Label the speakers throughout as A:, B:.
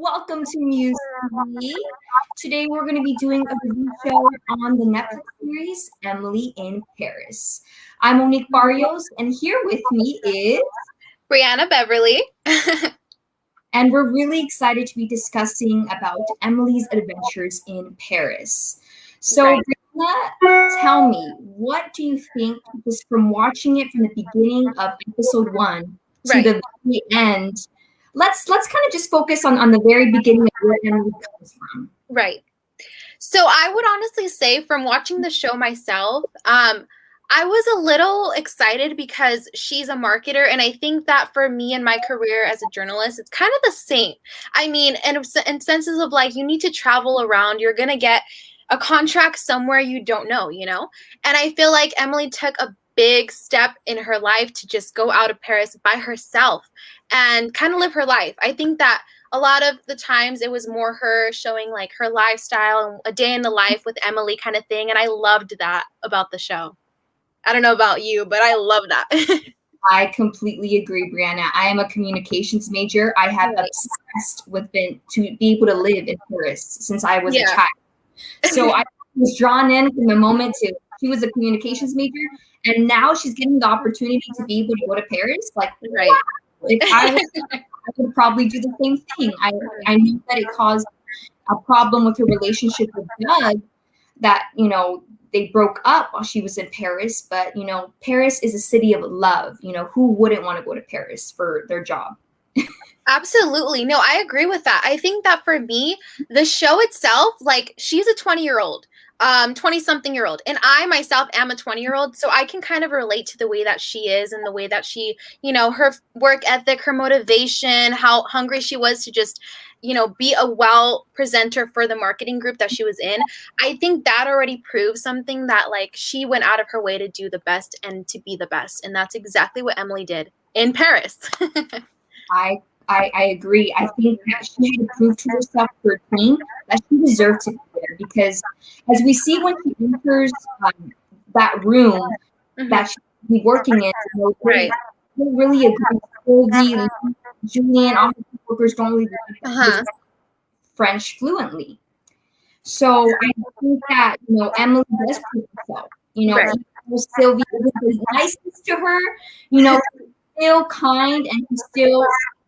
A: welcome to MUSE TV. Today we're going to be doing a review show on the Netflix series Emily in Paris. I'm Monique Barrios, and here with me is
B: Briana, Beverly.
A: And we're really excited to be discussing about Emily's adventures in Paris. So,
B: Right.
A: Briana, tell me, what do you think, just from watching it from the beginning of episode 1 to
B: Right.
A: the very end? Let's kind of just focus on the very beginning of where Emily comes from.
B: Right. So I would honestly say from watching the show myself, I was a little excited because she's a marketer. And I think that for me in my career as a journalist, it's kind of the same. I mean, in senses of like, you need to travel around, you're going to get a contract somewhere you don't know, And I feel like Emily took a big step in her life to just go out of Paris by herself and kind of live her life. I think that a lot of the times it was more her showing like her lifestyle and a day in the life with Emily kind of thing. And I loved that about the show. I don't know about you, but I love that.
A: I completely agree, Briana. I am a communications major. I have obsessed with to be able to live in Paris since I was a child. So I was drawn in from the moment she was a communications major, and now she's getting the opportunity to be able to go to Paris. Like,
B: right.
A: Wow. If I would probably do the same thing. I knew that it caused a problem with her relationship with Doug, that, they broke up while she was in Paris. But, Paris is a city of love. Who wouldn't want to go to Paris for their job?
B: Absolutely. No, I agree with that. I think that for me, the show itself, like she's a 20-year-old, 20-something-year-old. And I myself am a 20-year-old. So I can kind of relate to the way that she is and the way that she, her work ethic, her motivation, how hungry she was to just, be a well presenter for the marketing group that she was in. I think that already proves something that like she went out of her way to do the best and to be the best. And that's exactly what Emily did in Paris.
A: I agree. I think that she had to prove to herself, to her team, that she deserved to be there, because as we see when she enters that room that she'll be working in,
B: right.
A: they really agree. Goldie, Julian, all the workers don't really speak French fluently. So I think that, Emily does prove herself. Sylvia is nice to her, still kind, and she's still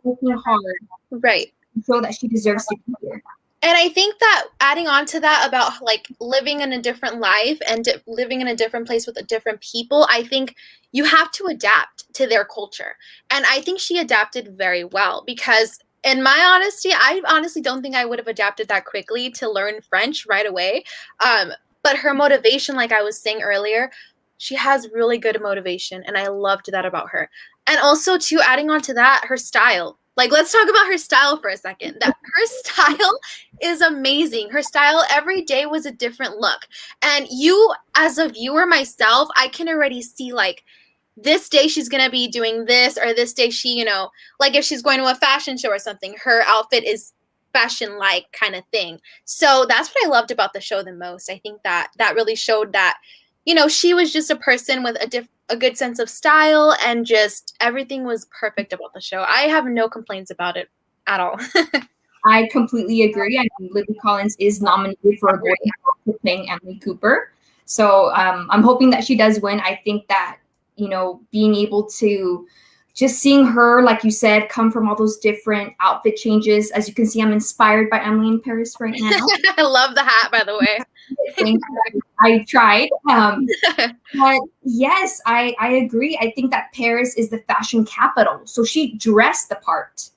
A: working hard,
B: right,
A: so that she deserves to be here.
B: And I think that adding on to that about like living in a different life and living in a different place with different people, I think you have to adapt to their culture. And I think she adapted very well, because in my honesty, I honestly don't think I would have adapted that quickly to learn French right away. But her motivation, like I was saying earlier, she has really good motivation, and I loved that about her. And also, too, adding on to that, her style. Like, let's talk about her style for a second. That her style is amazing. Her style every day was a different look. And you, as a viewer myself, I can already see, like, this day she's going to be doing this, or this day she, like if she's going to a fashion show or something, her outfit is fashion-like kind of thing. So that's what I loved about the show the most. I think that really showed that, she was just a person with a good sense of style, and just everything was perfect about the show. I have no complaints about it at all.
A: I completely agree. I mean, Lily Collins is nominated for a Golden Globe for playing Emily Cooper. So I'm hoping that she does win. I think that, being able to just seeing her, like you said, come from all those different outfit changes. As you can see, I'm inspired by Emily in Paris right now.
B: I love the hat, by the way.
A: I tried. But yes, I agree. I think that Paris is the fashion capital. So she dressed the part.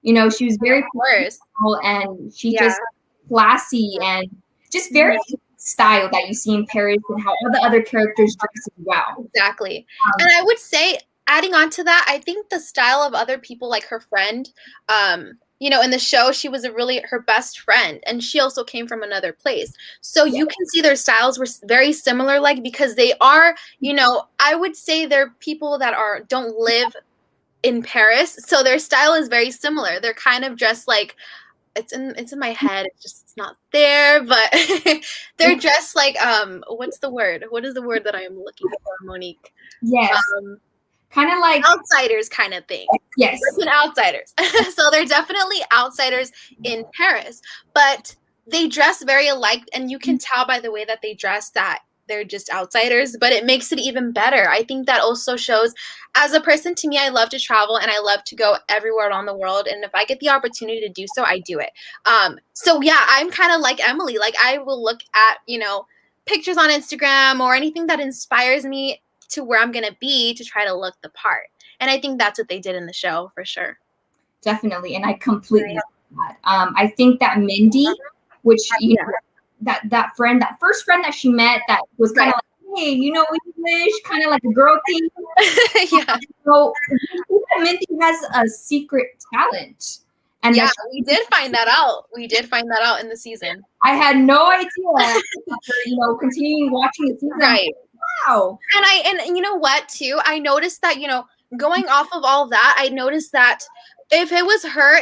A: She was very professional, and she just classy and just very style that you see in Paris, and how all the other characters dress as well.
B: Exactly. And I would say, adding on to that, I think the style of other people, like her friend, in the show, she was her best friend, and she also came from another place. So you can see their styles were very similar, like, because they are, I would say they're people that don't live in Paris. So their style is very similar. They're kind of dressed like, it's in my head. It's not there, but they're dressed like, what's the word? What is the word that I am looking for, Monique?
A: Yes. kind of like
B: outsiders kind of thing.
A: Yes.
B: Outsiders. So they're definitely outsiders in Paris, but they dress very alike, and you can tell by the way that they dress that they're just outsiders, but it makes it even better. I think that also shows, as a person, to me, I love to travel and I love to go everywhere around the world, and if I get the opportunity to do so, I do it. So yeah, I'm kind of like Emily. Like, I will look at, pictures on Instagram or anything that inspires me to where I'm gonna be to try to look the part. And I think that's what they did in the show for sure.
A: Definitely, and I completely agree. I think that Mindy, which that friend, that first friend that she met, that was kind of like, hey, English, kind of like a girl thing.
B: Yeah.
A: So Mindy has a secret talent. And
B: yeah, we did find that out. We did find that out in the season.
A: I had no idea after, continuing watching the season.
B: Right.
A: Wow.
B: And you know what, too? I noticed that, going off of all that, I noticed that if it was her,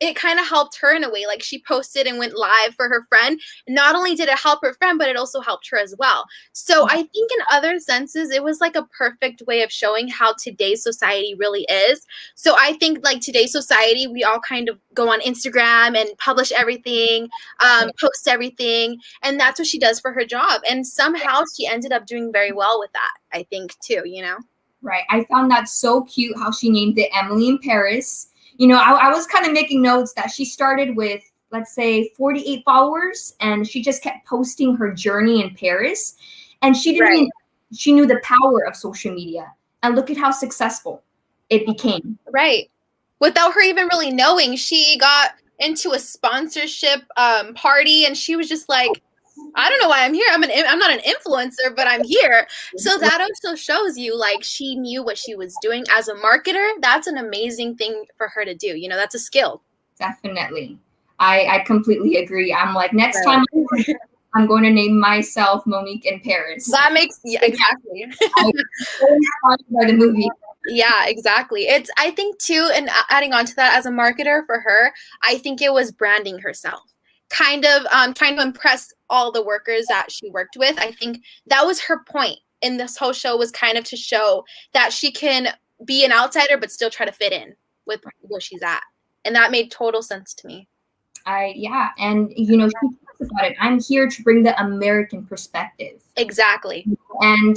B: it kind of helped her in a way. Like, she posted and went live for her friend. Not only did it help her friend, but it also helped her as well. So I think in other senses, it was like a perfect way of showing how today's society really is. So I think, like, today's society, we all kind of go on Instagram and publish everything, post everything. And that's what she does for her job. And somehow she ended up doing very well with that, I think, too,
A: Right. I found that so cute how she named it Emily in Paris. I was kind of making notes that she started with, let's say, 48 followers, and she just kept posting her journey in Paris. And she knew the power of social media. And look at how successful it became.
B: Right. Without her even really knowing, she got into a sponsorship party, and she was just like, I don't know why I'm here. I'm not an influencer, but I'm here. So that also shows you, like, she knew what she was doing as a marketer. That's an amazing thing for her to do. That's a skill.
A: Definitely. I completely agree. I'm like, next time I'm going to name myself Monique in Paris.
B: That makes, exactly.
A: I'm so inspired by the movie.
B: Yeah, exactly. I think too, and adding on to that, as a marketer for her, I think it was branding herself. Kind of trying to impress all the workers that she worked with. I think that was her point in this whole show, was kind of to show that she can be an outsider but still try to fit in with where she's at. And that made total sense to me.
A: And she talks about it. I'm here to bring the American perspective.
B: Exactly.
A: And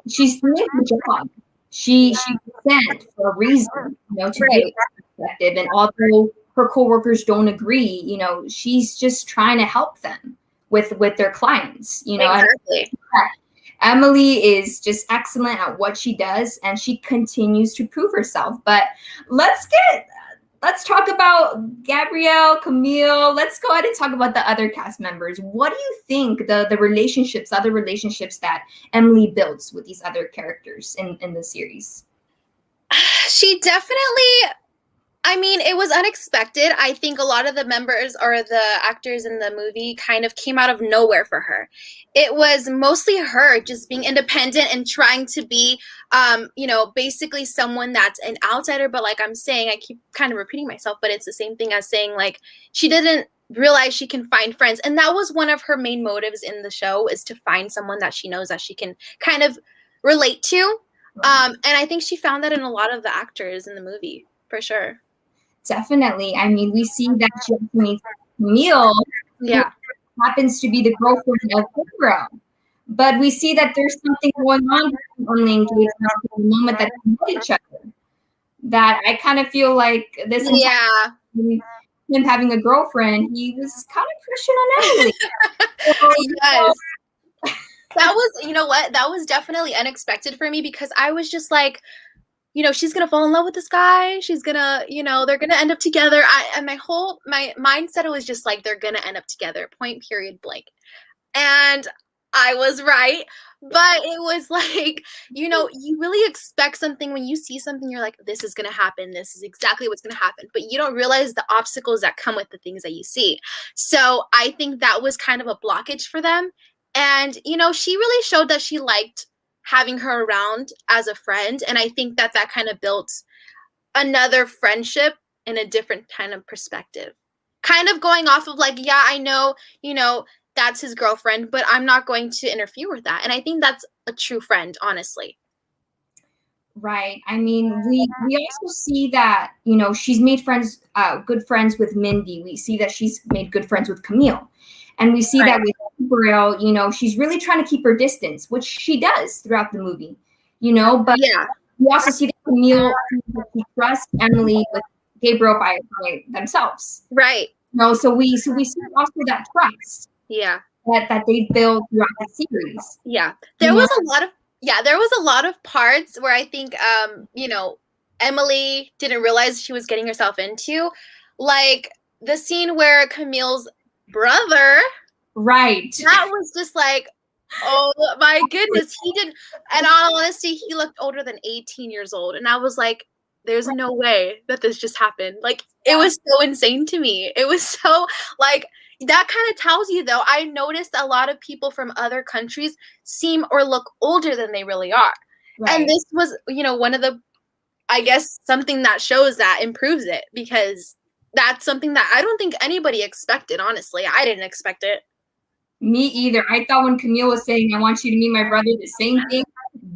A: she's doing her job. She's sent for a reason, to bring perspective. And although her coworkers don't agree, she's just trying to help them with their clients,
B: Exactly.
A: Emily is just excellent at what she does, and she continues to prove herself. But let's talk about Gabrielle, Camille. Let's go ahead and talk about the other cast members. What do you think the other relationships that Emily builds with these other characters in the series?
B: She definitely, it was unexpected. I think a lot of the members or the actors in the movie kind of came out of nowhere for her. It was mostly her just being independent and trying to be, basically someone that's an outsider. But like I'm saying, I keep kind of repeating myself, but it's the same thing as saying, like, she didn't realize she can find friends. And that was one of her main motives in the show, is to find someone that she knows that she can kind of relate to. And I think she found that in a lot of the actors in the movie, for sure.
A: Definitely. We see that Camille happens to be the girlfriend of Gabriel. But we see that there's something going on the engagement at the moment that they know each other. That I kind of feel like this him having a girlfriend, he was kind of pushing on Emily.
B: Yes. That was, you know what? That was definitely unexpected for me, because I was just like, she's going to fall in love with this guy. She's going to, they're going to end up together. And my mindset was just like, they're going to end up together, point, period, blank. And I was right. But it was like, you really expect something when you see something, you're like, this is going to happen. This is exactly what's going to happen. But you don't realize the obstacles that come with the things that you see. So I think that was kind of a blockage for them. And, she really showed that she liked having her around as a friend. And I think that kind of built another friendship in a different kind of perspective. Kind of going off of like, yeah, I know, that's his girlfriend, but I'm not going to interfere with that. And I think that's a true friend, honestly.
A: Right. I mean, we also see that, you know, she's made friends, good friends with Mindy. We see that she's made good friends with Camille. And we see that with Brielle, you know, she's really trying to keep her distance, which she does throughout the movie, you know, but we also see that Camille trusts Emily with Gabriel by themselves.
B: Right.
A: You know, so we see also that trust.
B: Yeah.
A: That they build throughout the series.
B: Yeah. There was a lot of parts where I think you know, Emily didn't realize she was getting herself into. Like the scene where Camille's brother.
A: Right.
B: That was just like, oh my goodness. He didn't, in all honesty, he looked older than 18 years old. And I was like, there's no way that this just happened. Like, it was so insane to me. It was so, like, that kind of tells you, though, I noticed a lot of people from other countries seem or look older than they really are. Right. And this was, you know, one of the, I guess, something that shows that improves it, because that's something that I don't think anybody expected, honestly. I didn't expect it.
A: Me either. I thought when Camille was saying, I want you to meet my brother, the same thing.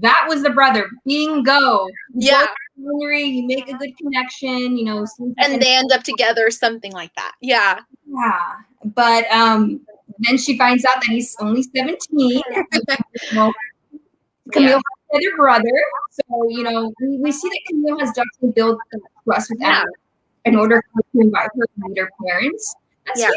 A: That was the brother. Bingo.
B: Yeah.
A: You make a good connection, you know.
B: And they end up together, something like that. Yeah.
A: Yeah. But then she finds out that he's only 17. Camille has another brother. So, you know, we see that Camille has definitely built trust with Emily in order to invite her to meet her parents. That's huge.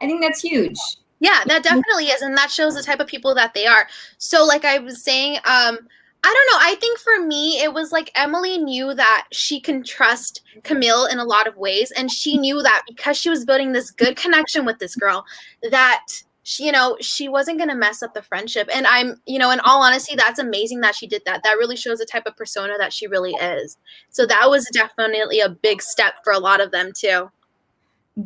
A: I think that's huge.
B: Yeah, that definitely is. And that shows the type of people that they are. So like I was saying, I don't know. I think for me, it was like Emily knew that she can trust Camille in a lot of ways. And she knew that because she was building this good connection with this girl, that she, you know, she wasn't going to mess up the friendship. And I'm, you know, in all honesty, that's amazing that she did that. That really shows the type of persona that she really is. So that was definitely a big step for a lot of them too.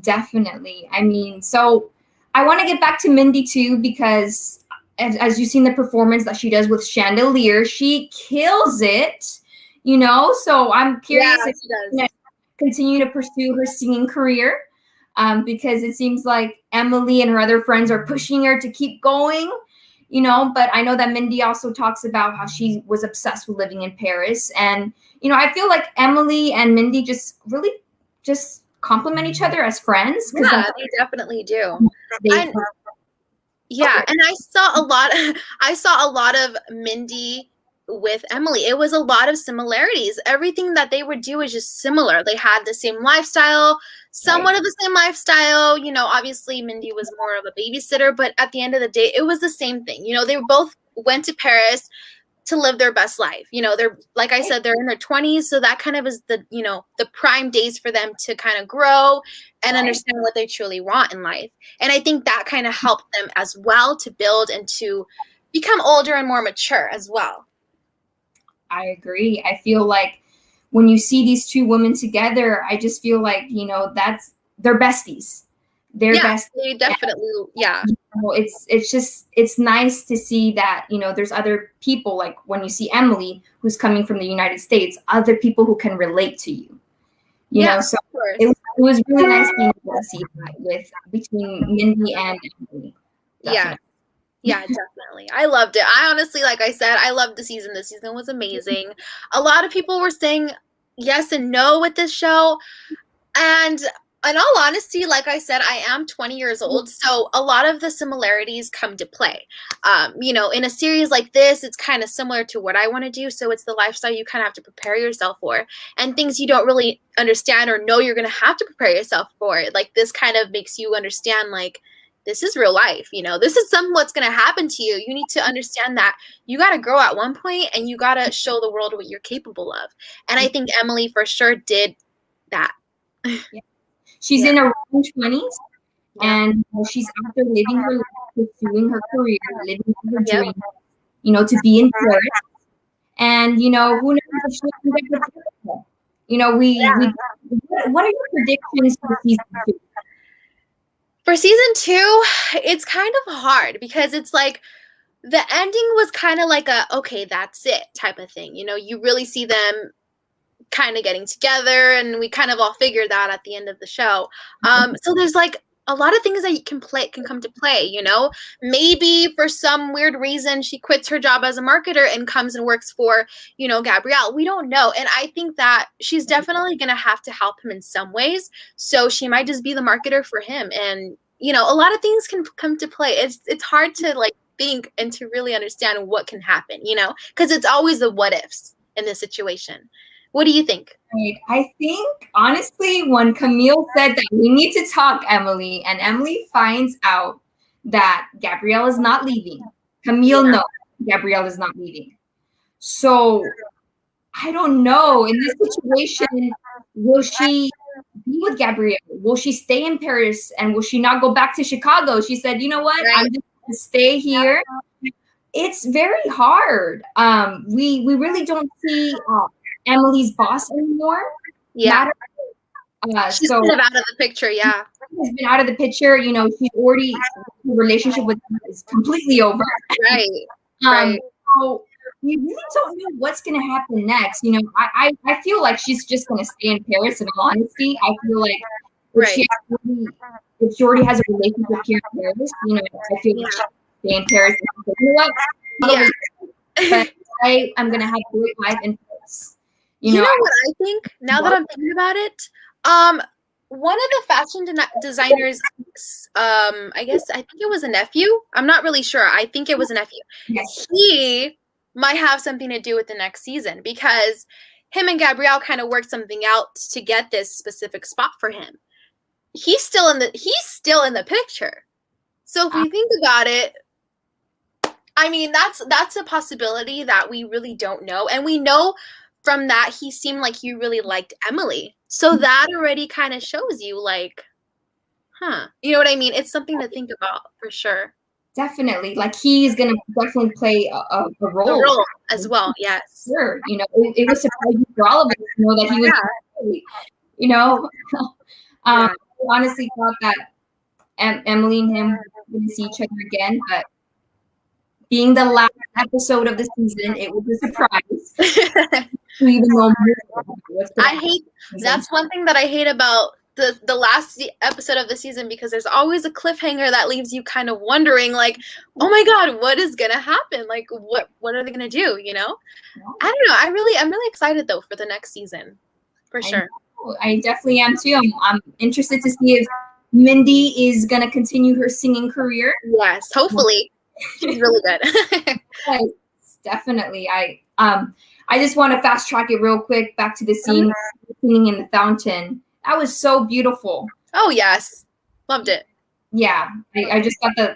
A: Definitely. I mean, so I want to get back to Mindy too, because as you've seen the performance that she does with Chandelier, she kills it, you know? So I'm curious if she's going to continue to pursue her singing career, because it seems like Emily and her other friends are pushing her to keep going, you know? But I know that Mindy also talks about how she was obsessed with living in Paris. And, you know, I feel like Emily and Mindy just really just complement each other as friends.
B: Yeah, they definitely do. And I saw a lot of Mindy with Emily. It was a lot of similarities. Everything that they would do is just similar. They had the same lifestyle, somewhat of the same lifestyle. You know, obviously Mindy was more of a babysitter, but at the end of the day, it was the same thing. You know, they both went to Paris to live their best life. You know, they're, like I said, they're in their 20s. So that kind of is the, you know, the prime days for them to kind of grow and understand what they truly want in life. And I think that kind of helped them as well to build and to become older and more mature as well.
A: I agree. I feel like when you see these two women together, I just feel like, you know, they're besties. They're besties.
B: They definitely, yeah.
A: You know, it's nice to see that, you know, there's other people, like when you see Emily, who's coming from the United States, other people who can relate to you. You know, so it was really nice being able to see that between Mindy and Emily.
B: Definitely. Yeah, definitely. I loved it. I honestly, like I said, I loved the season. The season was amazing. A lot of people were saying yes and no with this show. And in all honesty, like I said, I am 20 years old, so a lot of the similarities come to play. You know, in a series like this, it's kind of similar to what I want to do, so it's the lifestyle you kind of have to prepare yourself for, and things you don't really understand or know you're going to have to prepare yourself for. Like, this kind of makes you understand, like, this is real life, you know, this is something what's going to happen to you. You need to understand that you got to grow at one point, and you got to show the world what you're capable of. And I think Emily for sure did that.
A: Yeah. She's in her 20s, and she's after living her life, pursuing her career, living her dream, you know, to be in Paris. And, you know, who knows if she'll get the Paris. You know, what are your predictions for season 2?
B: For season 2, it's kind of hard because it's like the ending was kind of like a, okay, that's it type of thing. You know, you really see them kind of getting together, and we kind of all figured that at the end of the show. So there's like a lot of things that you can come to play, you know? Maybe for some weird reason she quits her job as a marketer and comes and works for, you know, Gabrielle. We don't know. And I think that she's definitely going to have to help him in some ways. So she might just be the marketer for him. And, you know, a lot of things can come to play. It's hard to like think and to really understand what can happen, you know, because it's always the what ifs in this situation. What do you think?
A: Right. I think, honestly, when Camille said that we need to talk, Emily, and Emily finds out that Gabrielle is not leaving, Camille knows Gabrielle is not leaving. So I don't know. In this situation, will she be with Gabrielle? Will she stay in Paris? And will she not go back to Chicago? She said, you know what? I'm just going to stay here. It's very hard. We really don't see Emily's boss anymore.
B: Yeah. She's
A: so
B: kind of out of the picture, yeah.
A: She's been out of the picture. You know, she's already, the relationship with him is completely over.
B: Right.
A: So we really don't know what's going to happen next. You know, I feel like she's just going to stay in Paris, in all honesty. I feel like if she already has a relationship here in Paris, you know, I feel like she'll stay in Paris. But I'm going to have a great life in Paris.
B: You know what I think? Now that I'm thinking about it, one of the fashion designers, I think it was a nephew. I'm not really sure. I think it was a nephew. Yes. He might have something to do with the next season because him and Gabrielle kind of worked something out to get this specific spot for him. He's still in the picture. So if you think about it, I mean, that's a possibility that we really don't know. And we know from that he seemed like he really liked Emily. So that already kind of shows you like, you know what I mean? It's something to think about for sure.
A: Definitely. Like he's going to definitely play a role.
B: A role as well, yes.
A: Sure. You know, it was surprising for all of us to know that he was, you know, I honestly thought that Emily and him were going to see each other again, but being the last episode of the season, it was a surprise. Even though
B: that's one thing that I hate about the last episode of the season, because there's always a cliffhanger that leaves you kind of wondering, like, oh my god, what is gonna happen? Like, what are they gonna do? You know, I don't know. I'm really excited though for the next season, for sure.
A: I definitely am too. I'm interested to see if Mindy is gonna continue her singing career.
B: Yes, hopefully. She's really good.
A: Yes, definitely. I just want to fast track it real quick back to the scene singing in the fountain. That was so beautiful.
B: Oh yes, loved it.
A: Yeah, I just got the.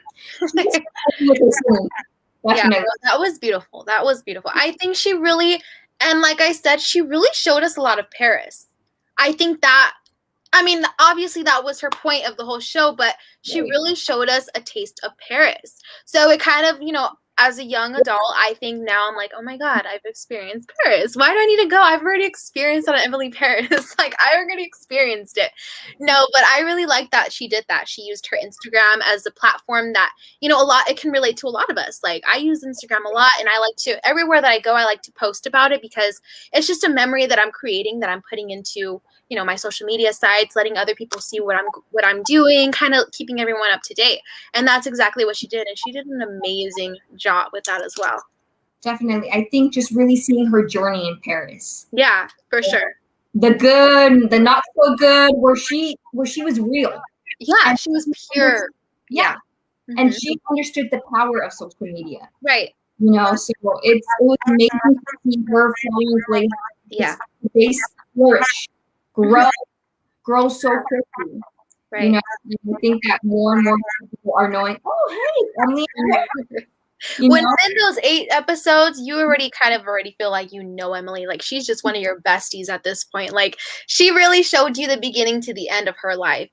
B: Yeah, that was beautiful. That was beautiful. I think she really, and like I said, she really showed us a lot of Paris. I think that, I mean, obviously that was her point of the whole show, but she really showed us a taste of Paris. So it kind of, you know, as a young adult, I think now I'm like, oh my god, I've experienced Paris. Why do I need to go? I've already experienced that at Emily Paris. Like, I already experienced it. No, but I really like that she did that. She used her Instagram as a platform that, you know, it can relate to a lot of us. Like, I use Instagram a lot, and I like to, everywhere that I go, I like to post about it because it's just a memory that I'm creating, that I'm putting into, you know, my social media sites, letting other people see what I'm doing, kind of keeping everyone up to date. And that's exactly what she did. And she did an amazing job with that as well.
A: Definitely. I think just really seeing her journey in Paris.
B: Yeah, for sure.
A: The good, the not so good, where she was real.
B: Yeah, and she was pure.
A: Yeah. Mm-hmm. And she understood the power of social media.
B: Right.
A: You know, so it was amazing to see her following base flourish. Grow so quickly.
B: Right.
A: You know, I think that more and more people are knowing, oh, hey, Emily.
B: Within those 8 episodes, you already feel like you know Emily. Like, she's just one of your besties at this point. Like, she really showed you the beginning to the end of her life.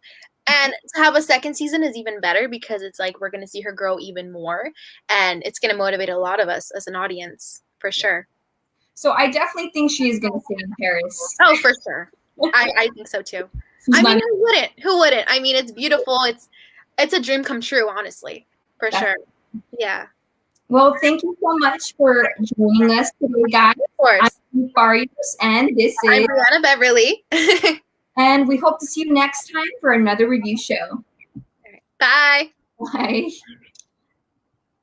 B: And to have a second season is even better because it's like we're going to see her grow even more. And it's going to motivate a lot of us as an audience, for sure.
A: So I definitely think she is going to stay in Paris.
B: Oh, for sure. I think so too. I mean, who wouldn't? I mean, it's beautiful. It's a dream come true, honestly, for sure. Yeah.
A: Well, thank you so much for joining us today, guys.
B: Of course.
A: I'm Barrios, and
B: I'm Briana Beverly.
A: And we hope to see you next time for another review show.
B: Bye.
A: Bye.